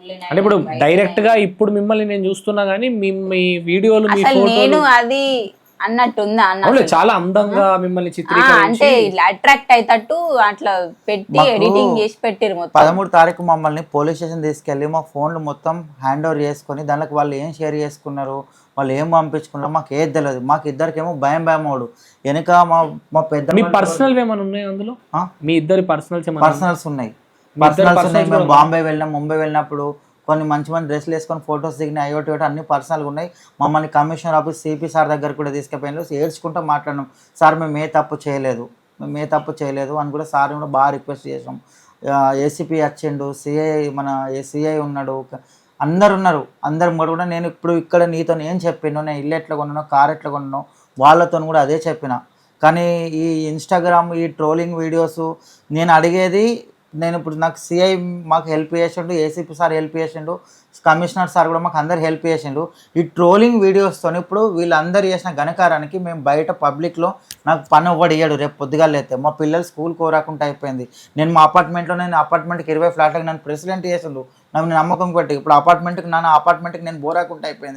అంటే ఇప్పుడు డైరెక్ట్ గా ఇప్పుడు మిమ్మల్ని నేను చూస్తున్నా గానీ మీ వీడియోలు మీ అసలు ఫోటోలు నేను అది అన్నట్టుందా అన్న అవును చాలా అందంగా మిమ్మల్ని అంటే చిత్రీకరించి ఇట్లా అట్రాక్ట్ అయ్యేటట్టు అట్లా పెట్టి మాకు ఎడిటింగ్ చేసి పెట్టిరు మొత్తం 13 తారీఖు మమ్మల్ని పోలీస్ స్టేషన్ తీసుకెళ్ళి మా ఫోన్లు మొత్తం హ్యాండ్ ఓవర్ చేసుకొని దానికి వాళ్ళు ఏం షేర్ చేసుకున్నారు, వాళ్ళు ఏం పంపించుకున్నారు మాకు ఏది తెలియదు. మాకు ఇద్దరికేమో భయం భయమోడు వెనుక మా మా పెద్ద మీ పర్సనల్ ఏమైనా ఉన్నాయి అందులో మీ ఇద్దరి పర్సనల్స్ పర్సనల్స్ ఉన్నాయి. పర్సనల్స్ ఉన్నాయి. మేము బాంబే వెళ్ళినాం, ముంబై వెళ్ళినప్పుడు కొన్ని మంచి మంచి డ్రెస్సులు వేసుకొని ఫొటోస్ దిగినాయి. అయ్యోటి అన్ని పర్సనల్గా ఉన్నాయి. మమ్మల్ని కమిషనర్ ఆఫీస్ సిపి సార్ దగ్గర కూడా తీసుకుపోయినారు. ఏడ్చుకుంటూ మాట్లాడినాం, సార్ మేము ఏ తప్పు చేయలేదు, మేము ఏ తప్పు చేయలేదు అని కూడా సార్ కూడా బాగా రిక్వెస్ట్ చేసాం. ఏసీపీ వచ్చిండు, సిఐ మన సిఐ ఉన్నాడు, అందరు ఉన్నారు. అందరు కూడా నేను ఇప్పుడు ఇక్కడ నీతో ఏం చెప్పాను, నేను ఇల్లు ఎట్లా కొన్నానో కార్ ఎట్లా కొన్నానో వాళ్ళతో కూడా అదే చెప్పిన. కానీ ఈ ఇన్స్టాగ్రామ్ ఈ ట్రోలింగ్ వీడియోస్ నేను అడిగేది, నేను ఇప్పుడు నాకు సిఐ మాకు హెల్ప్ చేసిండు, ఏసీపీ సార్ హెల్ప్ చేసిండు, కమిషనర్ సార్ కూడా మాకు అందరు హెల్ప్ చేసిండు. ఈ ట్రోలింగ్ వీడియోస్తో ఇప్పుడు వీళ్ళందరూ చేసిన ఘనకారానికి మేము బయట పబ్లిక్లో నాకు పని ఇవ్వడు ఇయ్యాడు. రేపు పొద్దుగాలు అయితే మా పిల్లలు స్కూల్ కోరాకుండా అయిపోయింది. నేను మా అపార్ట్మెంట్లో నేను అపార్ట్మెంట్కి 20 ఫ్లాట్లకు నన్ను ప్రెసిడెంట్ చేసిండు, నాకు నమ్మకం పెట్టి. ఇప్పుడు అపార్ట్మెంట్కి అపార్ట్మెంట్కి నేను బోరాకుండా అయిపోయింది.